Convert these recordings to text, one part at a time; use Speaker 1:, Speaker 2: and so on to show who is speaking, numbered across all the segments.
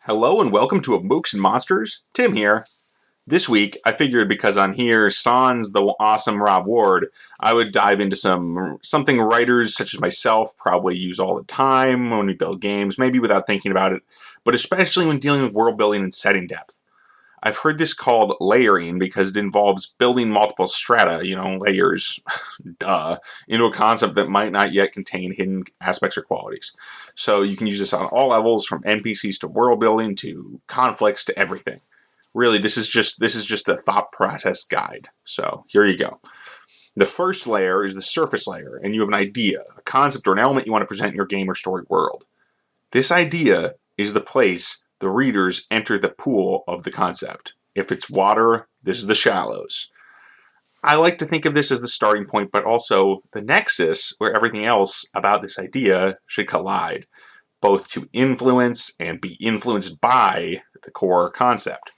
Speaker 1: Hello and welcome to Mooks and Monsters. Tim here. This week, I figured because I'm here, sans the awesome Rob Ward, I would dive into something writers such as myself probably use all the time when we build games, maybe without thinking about it, but especially when dealing with world building and setting depth. I've heard this called layering because it involves building multiple strata, layers, into a concept that might not yet contain hidden aspects or qualities. So you can use this on all levels, from NPCs to world building to conflicts to everything. Really, this is just a thought process guide. So here you go. The first layer is the surface layer, and you have an idea, a concept, or an element you want to present in your game or story world. This idea is the place the readers enter the pool of the concept. If it's water, this is the shallows. I like to think of this as the starting point, but also the nexus where everything else about this idea should collide, both to influence and be influenced by the core concept.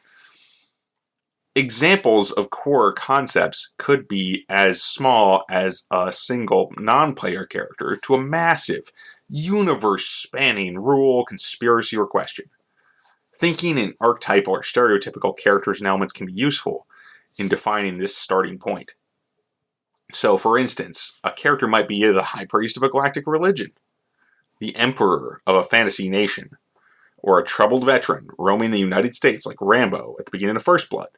Speaker 1: Examples of core concepts could be as small as a single non-player character to a massive, universe-spanning rule, conspiracy, or question. Thinking in archetypal or stereotypical characters and elements can be useful in defining this starting point. So, for instance, a character might be the high priest of a galactic religion, the emperor of a fantasy nation, or a troubled veteran roaming the United States like Rambo at the beginning of First Blood.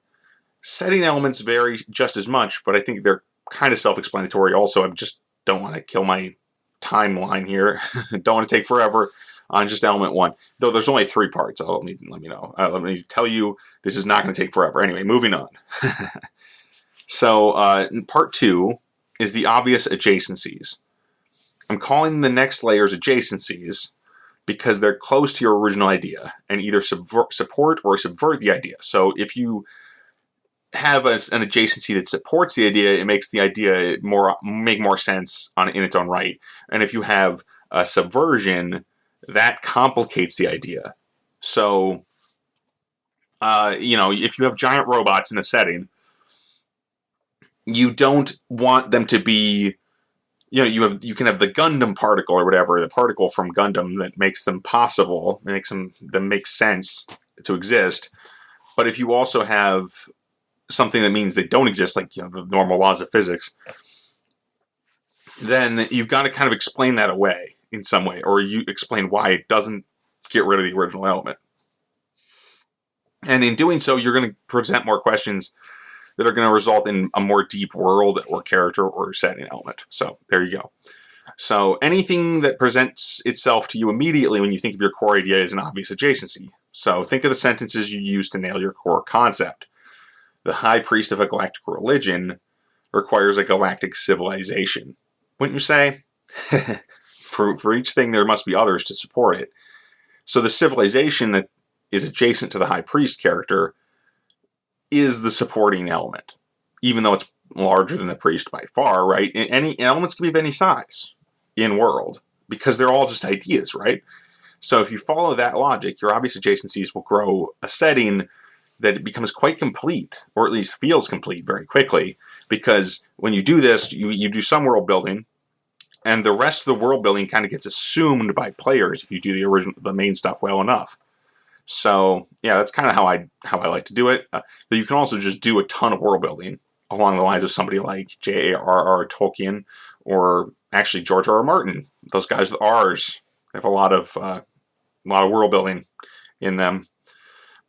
Speaker 1: Setting elements vary just as much, but I think they're kind of self-explanatory also. I just don't want to kill my timeline here. Don't want to take forever on just element one, though there's only 3 parts. Let me know. Let me tell you, this is not going to take forever. Anyway, moving on. So, part 2 is the obvious adjacencies. I'm calling the next layers adjacencies because they're close to your original idea and either support or subvert the idea. So, if you have an adjacency that supports the idea, it makes the idea make more sense in its own right. And if you have a subversion, that complicates the idea. So, if you have giant robots in a setting, you don't want them to be, you can have the Gundam particle or whatever, the particle from Gundam that makes them possible, that makes sense to exist. But if you also have something that means they don't exist, like the normal laws of physics, then you've got to kind of explain that away in some way, or you explain why it doesn't get rid of the original element. And in doing so, you're going to present more questions that are going to result in a more deep world or character or setting element. So there you go. So anything that presents itself to you immediately when you think of your core idea is an obvious adjacency. So think of the sentences you use to nail your core concept. The high priest of a galactic religion requires a galactic civilization. Wouldn't you say? For each thing, there must be others to support it. So the civilization that is adjacent to the high priest character is the supporting element, even though it's larger than the priest by far, right? Any elements can be of any size in world because they're all just ideas, right? So if you follow that logic, your obvious adjacencies will grow a setting that it becomes quite complete, or at least feels complete very quickly, because when you do this, you do some world building, and the rest of the world building kind of gets assumed by players if you do the main stuff well enough. So yeah, that's kind of how I like to do it. Though you can also just do a ton of world building along the lines of somebody like J.R.R. Tolkien, or actually George R.R. Martin. Those guys with R's, they have a lot of world building in them.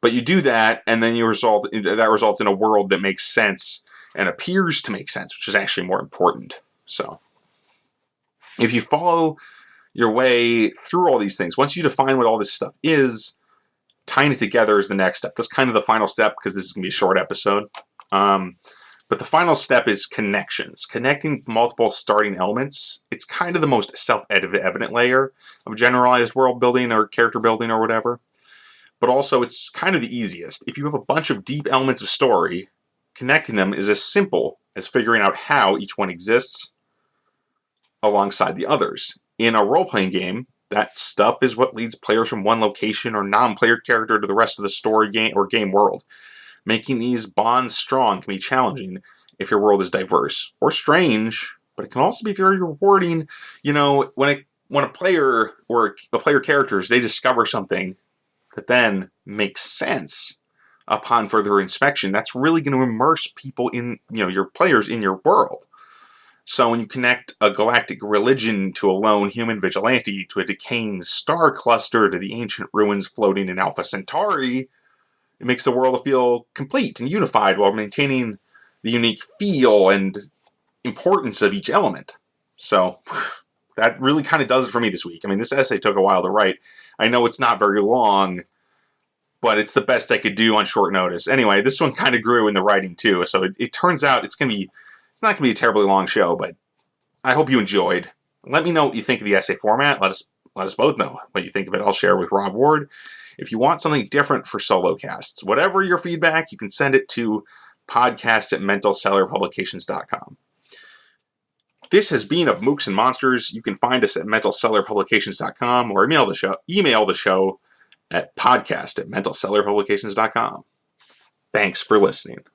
Speaker 1: But you do that, and then that results in a world that makes sense and appears to make sense, which is actually more important. So if you follow your way through all these things, once you define what all this stuff is, tying it together is the next step. That's kind of the final step because this is going to be a short episode. But the final step is connections. Connecting multiple starting elements. It's kind of the most self-evident layer of generalized world building or character building or whatever. But also it's kind of the easiest. If you have a bunch of deep elements of story, connecting them is as simple as figuring out how each one exists alongside the others. In a role-playing game, that stuff is what leads players from one location or non-player character to the rest of the story game or game world. Making these bonds strong can be challenging if your world is diverse or strange, but it can also be very rewarding. When a player or a player characters, they discover something that then makes sense upon further inspection, that's really going to immerse people in, your players in your world. So when you connect a galactic religion to a lone human vigilante, to a decaying star cluster, to the ancient ruins floating in Alpha Centauri, it makes the world feel complete and unified while maintaining the unique feel and importance of each element. So that really kind of does it for me this week. I mean, this essay took a while to write. I know it's not very long, but it's the best I could do on short notice. Anyway, this one kind of grew in the writing too, so it turns out it's not going to be a terribly long show, but I hope you enjoyed. Let me know what you think of the essay format. Let us both know what you think of it. I'll share with Rob Ward. If you want something different for solo casts, whatever your feedback, you can send it to podcast@mentalcellarpublications.com. This has been of Mooks and Monsters. You can find us at mentalcellarpublications.com or email the show at podcast@mentalcellarpublications.com. Thanks for listening.